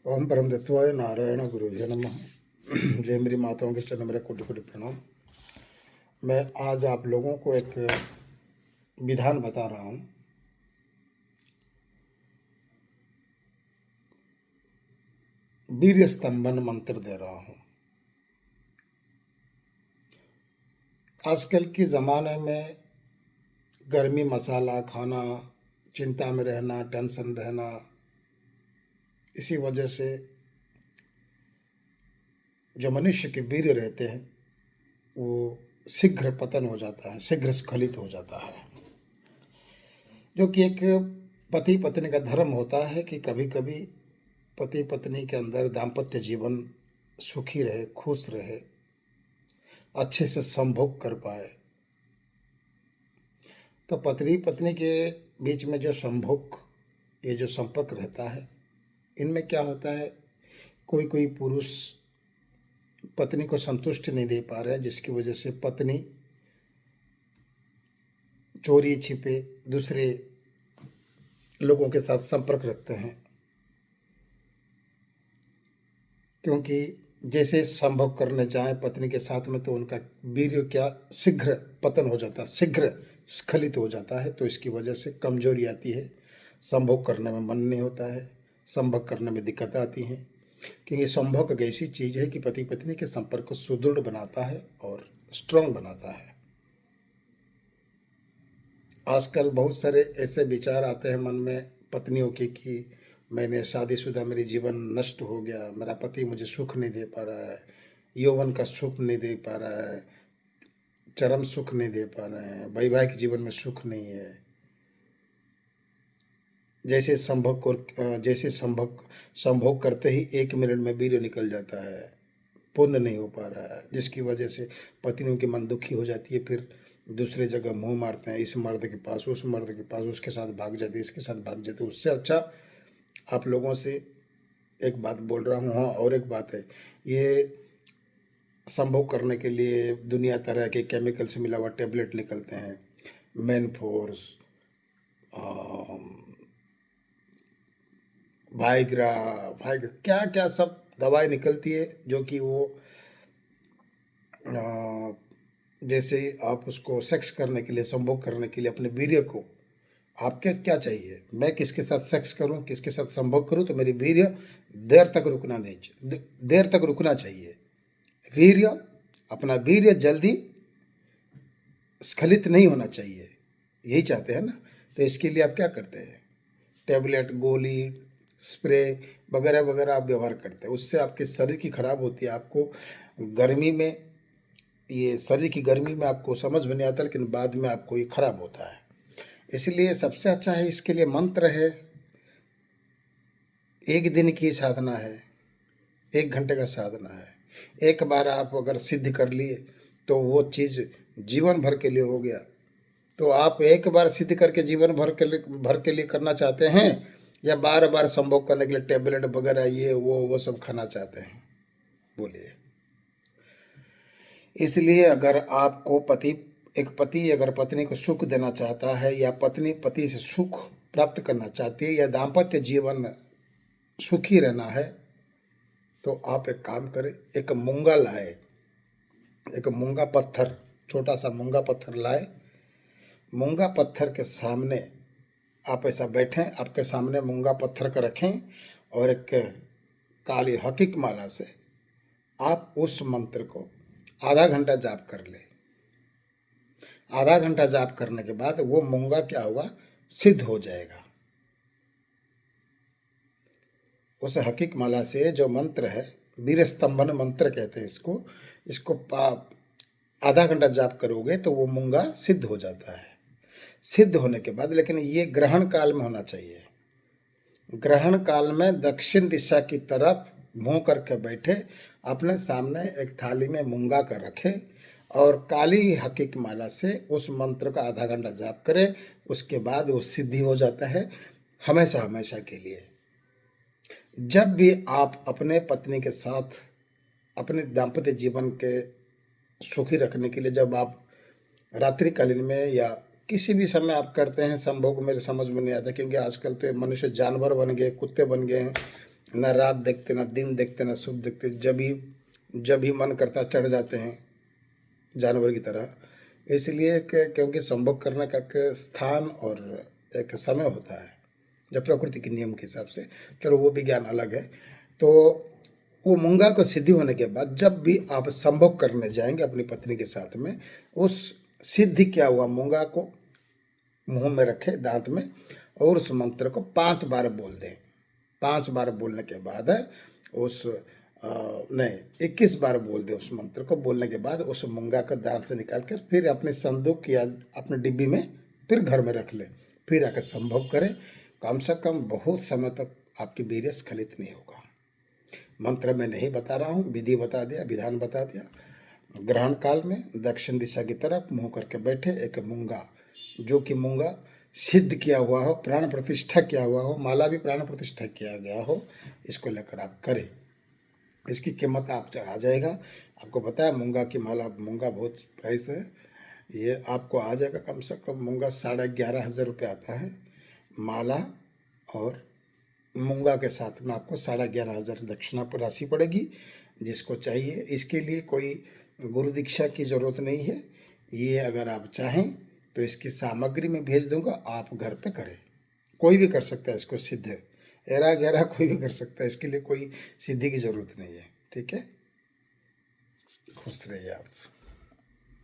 ओम परम तत्वाय नारायण गुरुभ्यो नमः। जय मेरी माताओं के चरण, मेरा कोटि कोटि प्रणाम। मैं आज आप लोगों को एक विधान बता रहा हूँ। वीर्य स्तंभन मंत्र दे रहा हूँ। आजकल के ज़माने में गर्मी, मसाला खाना, चिंता में रहना, टेंशन रहना, इसी वजह से जो मनुष्य के वीर्य रहते हैं वो शीघ्र पतन हो जाता है, शीघ्र स्खलित हो जाता है। जो कि एक पति पत्नी का धर्म होता है कि कभी कभी पति पत्नी के अंदर दाम्पत्य जीवन सुखी रहे, खुश रहे, अच्छे से संभोग कर पाए। तो पति पत्नी के बीच में जो संभोग, ये जो संपर्क रहता है, इनमें क्या होता है, कोई कोई पुरुष पत्नी को संतुष्टि नहीं दे पा रहा है, जिसकी वजह से पत्नी चोरी छिपे दूसरे लोगों के साथ संपर्क रखते हैं। क्योंकि जैसे संभोग करने जाएं पत्नी के साथ में तो उनका वीर्य क्या शीघ्र पतन हो जाता है, शीघ्र स्खलित हो जाता है। तो इसकी वजह से कमजोरी आती है, संभोग करने में मन नहीं होता है, संभोग करने में दिक्कत आती है। क्योंकि संभोग एक ऐसी चीज़ है कि पति पत्नी के संपर्क को सुदृढ़ बनाता है और स्ट्रांग बनाता है। आजकल बहुत सारे ऐसे विचार आते हैं मन में पत्नियों के कि मैंने शादीशुदा, मेरी जीवन नष्ट हो गया, मेरा पति मुझे सुख नहीं दे पा रहा है, यौवन का सुख नहीं दे पा रहा है, चरम सुख नहीं दे पा रहे हैं, वैवाहिक जीवन में सुख नहीं है। जैसे संभोग करते ही 1 मिनट में वीर्य निकल जाता है, पूर्ण नहीं हो पा रहा है, जिसकी वजह से पत्नियों की मन दुखी हो जाती है। फिर दूसरे जगह मुंह मारते हैं, इस मर्द के पास, उस मर्द के पास, उसके साथ भाग जाते, इसके साथ भाग जाते। उससे अच्छा आप लोगों से एक बात बोल रहा हूँ। हाँ, और एक बात है, ये संभोग करने के लिए दुनिया तरह के केमिकल से मिला हुआ टेबलेट निकलते हैं, मैन फोर्स, वाइग्रा वाइग्रा क्या क्या सब दवाई निकलती है, जो कि वो जैसे आप उसको सेक्स करने के लिए, संभोग करने के लिए अपने वीर्य को, आपके क्या चाहिए, मैं किसके साथ सेक्स करूं, किसके साथ संभोग करूं तो मेरी वीर्य देर तक रुकना चाहिए। वीर्य, अपना वीर्य जल्दी स्खलित नहीं होना चाहिए, यही चाहते हैं ना। तो इसके लिए आप क्या करते हैं, टैबलेट, गोली, स्प्रे वगैरह वगैरह आप व्यवहार करते हैं। उससे आपके शरीर की खराब होती है। आपको गर्मी में, ये शरीर की गर्मी में आपको समझ में नहीं आता, लेकिन बाद में आपको ये खराब होता है। इसलिए सबसे अच्छा है, इसके लिए मंत्र है, 1 दिन की साधना है, 1 घंटे का साधना है। एक बार आप अगर सिद्ध कर लिए तो वो चीज़ जीवन भर के लिए हो गया। तो आप एक बार सिद्ध करके जीवन भर के लिए करना चाहते हैं, या बार बार संभोग करने के लिए टेबलेट वगैरह ये वो सब खाना चाहते हैं, बोलिए। इसलिए अगर आपको एक पति अगर पत्नी को सुख देना चाहता है, या पत्नी पति से सुख प्राप्त करना चाहती है, या दाम्पत्य जीवन सुखी रहना है, तो आप एक काम करें, एक मूंगा लाए, एक मूंगा पत्थर, छोटा सा मूंगा पत्थर लाए। मूंगा पत्थर के सामने आप ऐसा बैठें, आपके सामने मूंगा पत्थर का रखें, और एक काली हकीक माला से आप उस मंत्र को आधा घंटा जाप कर ले। आधा घंटा जाप करने के बाद वो मूंगा क्या हुआ, सिद्ध हो जाएगा। उस हकीक माला से जो मंत्र है, वीर स्तंभन मंत्र कहते हैं इसको आधा घंटा जाप करोगे तो वो मूंगा सिद्ध हो जाता है। सिद्ध होने के बाद, लेकिन ये ग्रहण काल में होना चाहिए। ग्रहण काल में दक्षिण दिशा की तरफ मुंह करके बैठे, अपने सामने एक थाली में मूंगा कर रखे, और काली हकीक माला से उस मंत्र का आधा घंटा जाप करें। उसके बाद वो सिद्धि हो जाता है हमेशा हमेशा के लिए। जब भी आप अपने पत्नी के साथ अपने दाम्पत्य जीवन के सुखी रखने के लिए, जब आप रात्रिकालीन में या किसी भी समय आप करते हैं संभोग, मेरे समझ में नहीं आता, क्योंकि आजकल तो मनुष्य जानवर बन गए, कुत्ते बन गए हैं, ना रात देखते, ना दिन देखते, ना सुबह देखते, जब भी मन करता चढ़ जाते हैं जानवर की तरह। इसलिए क्योंकि संभोग करने का एक स्थान और एक समय होता है जब प्रकृति के नियम के हिसाब से। चलो वो विज्ञान अलग है। तो वो मूंगा को सिद्धि होने के बाद जब भी आप संभोग करने जाएंगे अपनी पत्नी के साथ में, उस सिद्धि क्या हुआ मूंगा को मुंह में रखे दांत में, और उस मंत्र को 5 बार बोल दें। 5 बार बोलने के बाद उस नहीं 21 बार बोल दें। उस मंत्र को बोलने के बाद उस मूंगा को दांत से निकाल कर फिर अपने संदूक या अपने डिब्बी में फिर घर में रख लें, फिर आकर संभोग करें। कम से कम बहुत समय तक आपकी वीर्य स्खलित नहीं होगा। मंत्र में नहीं बता रहा हूँ, विधि बता दिया, विधान बता दिया। ग्रहण काल में दक्षिण दिशा की तरफ मुंह करके बैठे एक मूंगा, जो कि मूंगा सिद्ध किया हुआ हो, प्राण प्रतिष्ठा किया हुआ हो, माला भी प्राण प्रतिष्ठा किया गया हो, इसको लेकर आप करें। इसकी कीमत आप आ जाएगा। आपको पता है मूंगा की माला, मूंगा बहुत प्राइस है। ये आपको आ जाएगा कम से कम मूंगा 11,500 रुपये आता है माला, और मूंगा के साथ में आपको 11,500 दक्षिणा पर राशि पड़ेगी। जिसको चाहिए, इसके लिए कोई गुरु दीक्षा की ज़रूरत नहीं है। ये अगर आप चाहें तो इसकी सामग्री मैं भेज दूंगा, आप घर पे करें। कोई भी कर सकता है इसको सिद्ध, एरा गहरा कोई भी कर सकता है, इसके लिए कोई सिद्धि की ज़रूरत नहीं है। ठीक है, खुश रहिए आप।